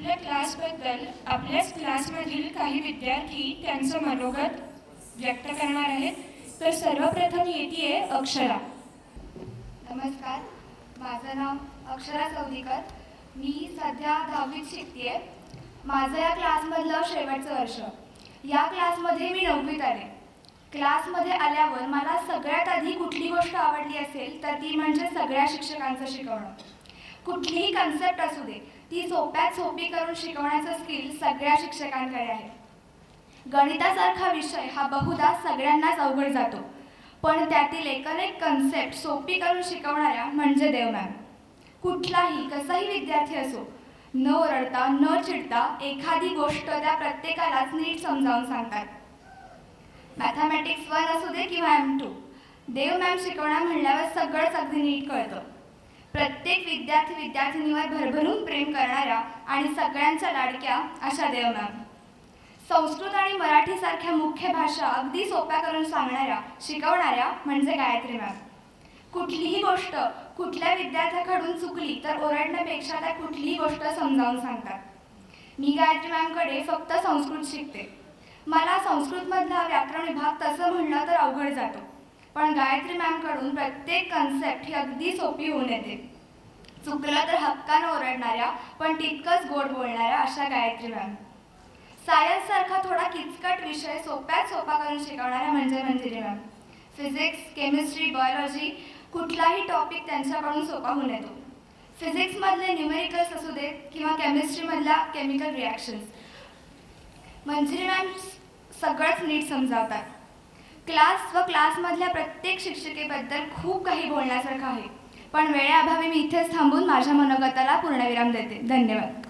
आपल्या क्लासबद्दल आपल्याच क्लासमधील काही विद्यार्थी त्यांचं मनोगत व्यक्त करणार आहेत. तर सर्वप्रथम येते अक्षरा. नमस्कार, माझं नाव अक्षरा चौधरीकर. मी सध्या 10वीत शिकते. माझं या क्लासमधलं शेवटचं वर्ष. या क्लासमध्ये मी 9वीत आले. क्लासमध्ये आल्यावर मला सगळ्यात आधी कुठली गोष्ट आवडली असेल तर ती म्हणजे सगळ्या शिक्षकांचं शिकवणं. कुठलीही कन्सेप्ट असू दे, ती सोप्यात सोपी करून शिकवण्याचं स्किल सगळ्या शिक्षकांकडे आहे. गणितासारखा विषय हा बहुधा सगळ्यांनाच अवघड जातो, पण त्यातील एक कन्सेप्ट सोपी करून शिकवणाऱ्या म्हणजे देव मॅम. कुठलाही कसाही विद्यार्थी असो, न ओरडता न चिडता एखादी गोष्ट त्या प्रत्येकालाच नीट समजावून सांगतात. मॅथमॅटिक्स 1 असू दे किंवा M2, देव मॅम शिकवणं म्हणल्यावर सगळंच अगदी नीट कळतं. प्रत्येक विद्यार्थिनीवर भरभरून प्रेम करणाऱ्या आणि सगळ्यांच्या लाडक्या अशा देव मॅम. संस्कृत आणि मराठीसारख्या मुख्य भाषा अगदी सोप्या करून सांगणाऱ्या शिकवणाऱ्या म्हणजे गायत्री मॅम. कुठलीही गोष्ट कुठल्या विद्यार्थ्याकडून चुकली तर ओरडण्यापेक्षा त्या कुठलीही गोष्ट समजावून सांगतात. मी गायत्री मॅमकडे फक्त संस्कृत शिकते. मला संस्कृतमधला व्याकरण विभाग तसं म्हणलं तर अवघड जातो, पण गायत्री मॅमकडून प्रत्येक कन्सेप्ट ही अगदी सोपी होऊन येते. चुकलं तर हक्कानं ओरडणाऱ्या पण तितकंच गोड बोलणाऱ्या अशा गायत्री मॅम. सायन्ससारखा थोडा किचकट विषय सोप्यात सोपा करून शिकवणाऱ्या म्हणजे Manjiri ma'am. Physics, chemistry, biology कुठलाही टॉपिक त्यांच्याकडून सोपा होऊन येतो. फिजिक्समधले न्यूमेरिकल्स असू देत किंवा केमिस्ट्रीमधल्या केमिकल रिॲक्शन्स, मंजिरी मॅम सगळंच नीट समजावतात. क्लास व क्लासमधल्या प्रत्येक शिक्षिकेबद्दल खूप काही बोलण्यासारखं आहे, पण वेळेअभावी मी इथेच थांबून माझ्या मनोगताला पूर्णविराम देते. धन्यवाद.